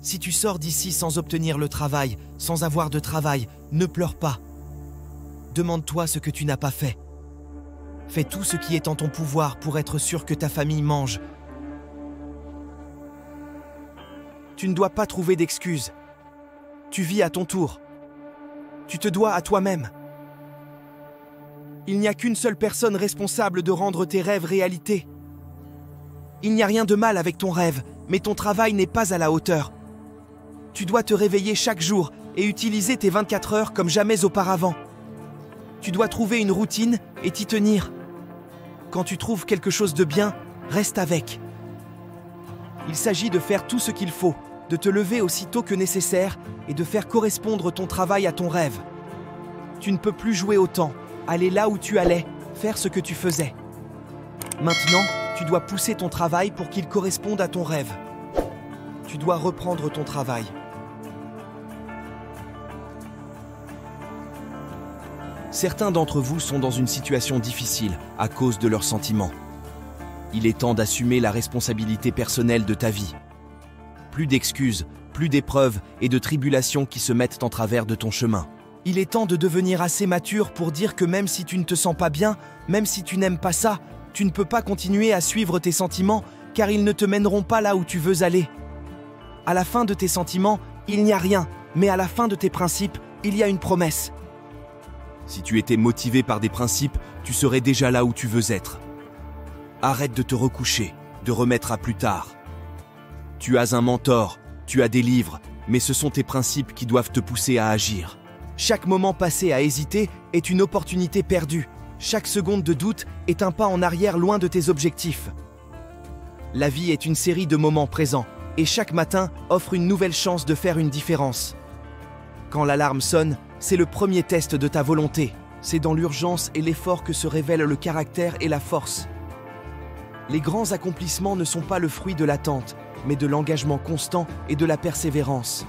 Si tu sors d'ici sans obtenir le travail, sans avoir de travail, ne pleure pas. Demande-toi ce que tu n'as pas fait. Fais tout ce qui est en ton pouvoir pour être sûr que ta famille mange. Tu ne dois pas trouver d'excuses. Tu vis à ton tour. Tu te dois à toi-même. Il n'y a qu'une seule personne responsable de rendre tes rêves réalité. Il n'y a rien de mal avec ton rêve, mais ton travail n'est pas à la hauteur. Tu dois te réveiller chaque jour et utiliser tes 24 heures comme jamais auparavant. Tu dois trouver une routine et t'y tenir. Quand tu trouves quelque chose de bien, reste avec. Il s'agit de faire tout ce qu'il faut, de te lever aussitôt que nécessaire et de faire correspondre ton travail à ton rêve. Tu ne peux plus jouer au temps, aller là où tu allais, faire ce que tu faisais. Maintenant, tu dois pousser ton travail pour qu'il corresponde à ton rêve. Tu dois reprendre ton travail. Certains d'entre vous sont dans une situation difficile à cause de leurs sentiments. Il est temps d'assumer la responsabilité personnelle de ta vie. Plus d'excuses, plus d'épreuves et de tribulations qui se mettent en travers de ton chemin. Il est temps de devenir assez mature pour dire que même si tu ne te sens pas bien, même si tu n'aimes pas ça, tu ne peux pas continuer à suivre tes sentiments car ils ne te mèneront pas là où tu veux aller. À la fin de tes sentiments, il n'y a rien, mais à la fin de tes principes, il y a une promesse. Si tu étais motivé par des principes, tu serais déjà là où tu veux être. Arrête de te recoucher, de remettre à plus tard. Tu as un mentor, tu as des livres, mais ce sont tes principes qui doivent te pousser à agir. Chaque moment passé à hésiter est une opportunité perdue. Chaque seconde de doute est un pas en arrière loin de tes objectifs. La vie est une série de moments présents, et chaque matin offre une nouvelle chance de faire une différence. Quand l'alarme sonne, c'est le premier test de ta volonté. C'est dans l'urgence et l'effort que se révèlent le caractère et la force. Les grands accomplissements ne sont pas le fruit de l'attente, mais de l'engagement constant et de la persévérance.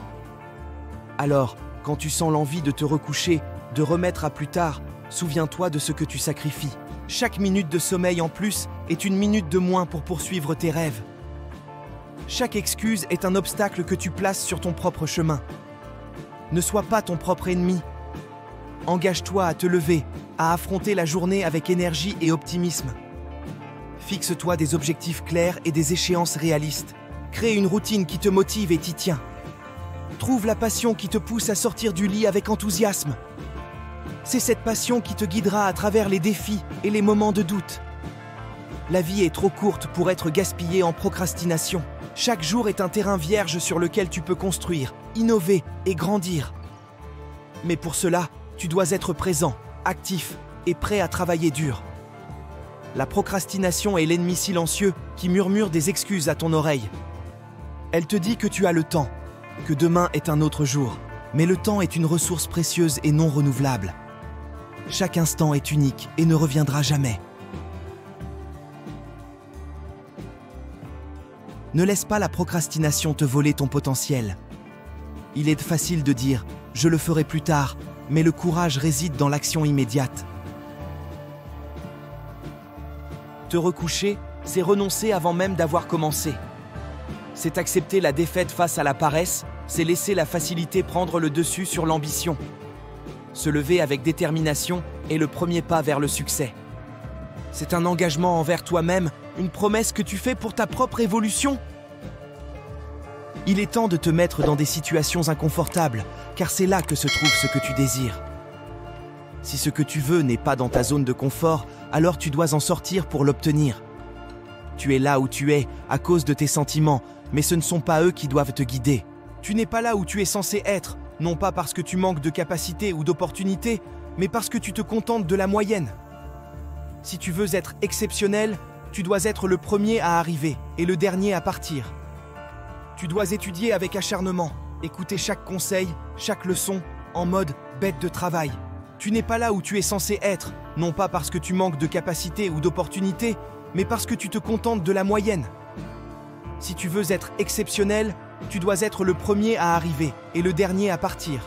Alors, quand tu sens l'envie de te recoucher, de remettre à plus tard, souviens-toi de ce que tu sacrifies. Chaque minute de sommeil en plus est une minute de moins pour poursuivre tes rêves. Chaque excuse est un obstacle que tu places sur ton propre chemin. Ne sois pas ton propre ennemi. Engage-toi à te lever, à affronter la journée avec énergie et optimisme. Fixe-toi des objectifs clairs et des échéances réalistes. Crée une routine qui te motive et t'y tient. Trouve la passion qui te pousse à sortir du lit avec enthousiasme. C'est cette passion qui te guidera à travers les défis et les moments de doute. La vie est trop courte pour être gaspillée en procrastination. Chaque jour est un terrain vierge sur lequel tu peux construire, innover et grandir. Mais pour cela, tu dois être présent, actif et prêt à travailler dur. La procrastination est l'ennemi silencieux qui murmure des excuses à ton oreille. Elle te dit que tu as le temps, que demain est un autre jour. Mais le temps est une ressource précieuse et non renouvelable. Chaque instant est unique et ne reviendra jamais. Ne laisse pas la procrastination te voler ton potentiel. Il est facile de dire « je le ferai plus tard », mais le courage réside dans l'action immédiate. Te recoucher, c'est renoncer avant même d'avoir commencé. C'est accepter la défaite face à la paresse, c'est laisser la facilité prendre le dessus sur l'ambition. Se lever avec détermination est le premier pas vers le succès. C'est un engagement envers toi-même, une promesse que tu fais pour ta propre évolution. Il est temps de te mettre dans des situations inconfortables, car c'est là que se trouve ce que tu désires. Si ce que tu veux n'est pas dans ta zone de confort, alors tu dois en sortir pour l'obtenir. Tu es là où tu es à cause de tes sentiments, mais ce ne sont pas eux qui doivent te guider. Tu n'es pas là où tu es censé être, non pas parce que tu manques de capacité ou d'opportunité, mais parce que tu te contentes de la moyenne. Si tu veux être exceptionnel, tu dois être le premier à arriver et le dernier à partir. Tu dois étudier avec acharnement, écouter chaque conseil, chaque leçon, en mode bête de travail. Tu n'es pas là où tu es censé être, non pas parce que tu manques de capacité ou d'opportunité, mais parce que tu te contentes de la moyenne. Si tu veux être exceptionnel, tu dois être le premier à arriver et le dernier à partir.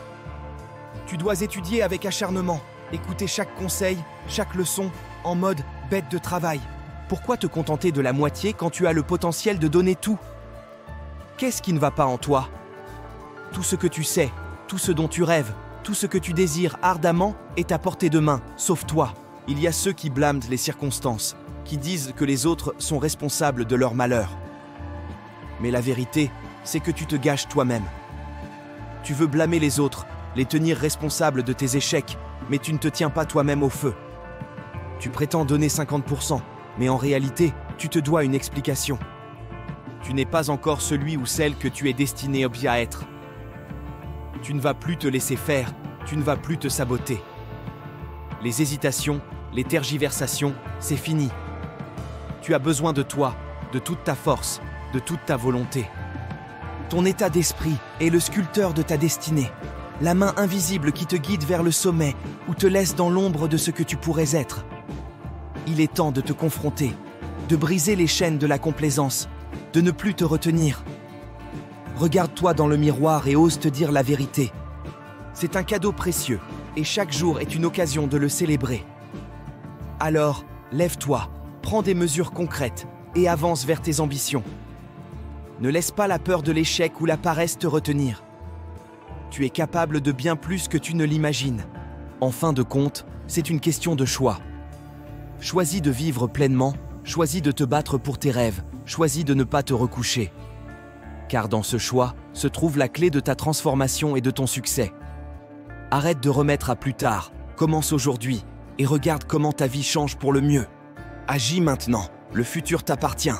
Tu dois étudier avec acharnement, écouter chaque conseil, chaque leçon, en mode bête de travail. Pourquoi te contenter de la moitié quand tu as le potentiel de donner tout ? Qu'est-ce qui ne va pas en toi ? Tout ce que tu sais, tout ce dont tu rêves, tout ce que tu désires ardemment est à portée de main, sauf toi. Il y a ceux qui blâment les circonstances, qui disent que les autres sont responsables de leur malheur. Mais la vérité, c'est que tu te gâches toi-même. Tu veux blâmer les autres, les tenir responsables de tes échecs, mais tu ne te tiens pas toi-même au feu. Tu prétends donner 50%, mais en réalité, tu te dois une explication. Tu n'es pas encore celui ou celle que tu es destiné à être. Tu ne vas plus te laisser faire, tu ne vas plus te saboter. Les hésitations, les tergiversations, c'est fini. Tu as besoin de toi, de toute ta force, de toute ta volonté. Ton état d'esprit est le sculpteur de ta destinée, la main invisible qui te guide vers le sommet ou te laisse dans l'ombre de ce que tu pourrais être. Il est temps de te confronter, de briser les chaînes de la complaisance, de ne plus te retenir. Regarde-toi dans le miroir et ose te dire la vérité. C'est un cadeau précieux et chaque jour est une occasion de le célébrer. Alors, lève-toi, prends des mesures concrètes et avance vers tes ambitions. Ne laisse pas la peur de l'échec ou la paresse te retenir. Tu es capable de bien plus que tu ne l'imagines. En fin de compte, c'est une question de choix. Choisis de vivre pleinement, choisis de te battre pour tes rêves, choisis de ne pas te recoucher. Car dans ce choix se trouve la clé de ta transformation et de ton succès. Arrête de remettre à plus tard, commence aujourd'hui et regarde comment ta vie change pour le mieux. Agis maintenant, le futur t'appartient.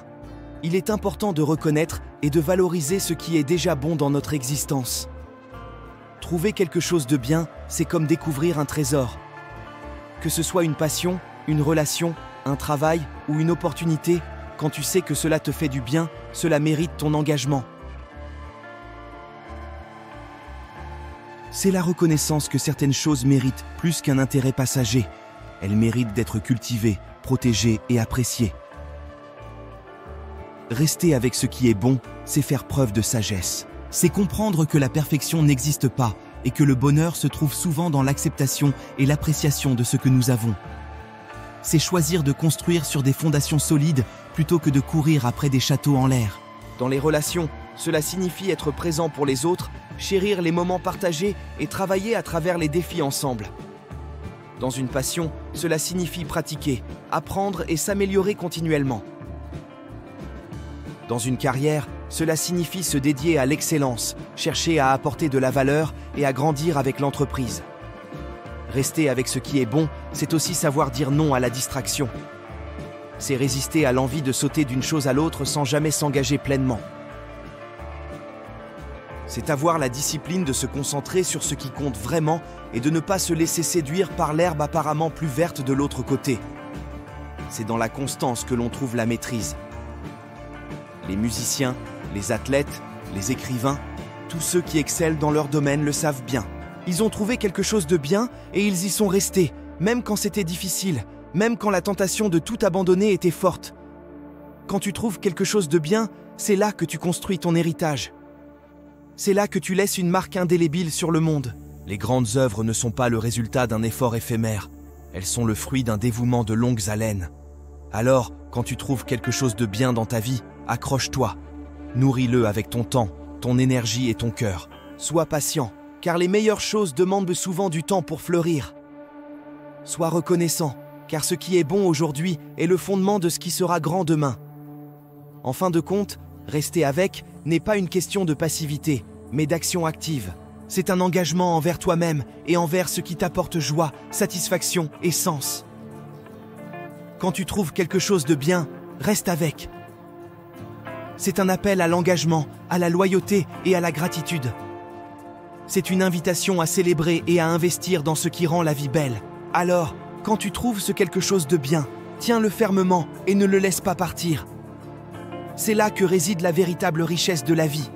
Il est important de reconnaître et de valoriser ce qui est déjà bon dans notre existence. Trouver quelque chose de bien, c'est comme découvrir un trésor. Que ce soit une passion, une relation, un travail ou une opportunité, quand tu sais que cela te fait du bien, cela mérite ton engagement. C'est la reconnaissance que certaines choses méritent plus qu'un intérêt passager. Elles méritent d'être cultivées, protégées et appréciées. Rester avec ce qui est bon, c'est faire preuve de sagesse. C'est comprendre que la perfection n'existe pas et que le bonheur se trouve souvent dans l'acceptation et l'appréciation de ce que nous avons. C'est choisir de construire sur des fondations solides plutôt que de courir après des châteaux en l'air. Dans les relations, cela signifie être présent pour les autres, chérir les moments partagés et travailler à travers les défis ensemble. Dans une passion, cela signifie pratiquer, apprendre et s'améliorer continuellement. Dans une carrière, cela signifie se dédier à l'excellence, chercher à apporter de la valeur et à grandir avec l'entreprise. Rester avec ce qui est bon, c'est aussi savoir dire non à la distraction. C'est résister à l'envie de sauter d'une chose à l'autre sans jamais s'engager pleinement. C'est avoir la discipline de se concentrer sur ce qui compte vraiment et de ne pas se laisser séduire par l'herbe apparemment plus verte de l'autre côté. C'est dans la constance que l'on trouve la maîtrise. Les musiciens, les athlètes, les écrivains, tous ceux qui excellent dans leur domaine le savent bien. Ils ont trouvé quelque chose de bien et ils y sont restés, même quand c'était difficile, même quand la tentation de tout abandonner était forte. Quand tu trouves quelque chose de bien, c'est là que tu construis ton héritage. C'est là que tu laisses une marque indélébile sur le monde. Les grandes œuvres ne sont pas le résultat d'un effort éphémère. Elles sont le fruit d'un dévouement de longues haleines. Alors, quand tu trouves quelque chose de bien dans ta vie, accroche-toi. Nourris-le avec ton temps, ton énergie et ton cœur. Sois patient, car les meilleures choses demandent souvent du temps pour fleurir. Sois reconnaissant, car ce qui est bon aujourd'hui est le fondement de ce qui sera grand demain. En fin de compte, rester avec n'est pas une question de passivité, mais d'action active. C'est un engagement envers toi-même et envers ce qui t'apporte joie, satisfaction et sens. Quand tu trouves quelque chose de bien, reste avec. C'est un appel à l'engagement, à la loyauté et à la gratitude. C'est une invitation à célébrer et à investir dans ce qui rend la vie belle. Alors, quand tu trouves ce quelque chose de bien, tiens-le fermement et ne le laisse pas partir. C'est là que réside la véritable richesse de la vie.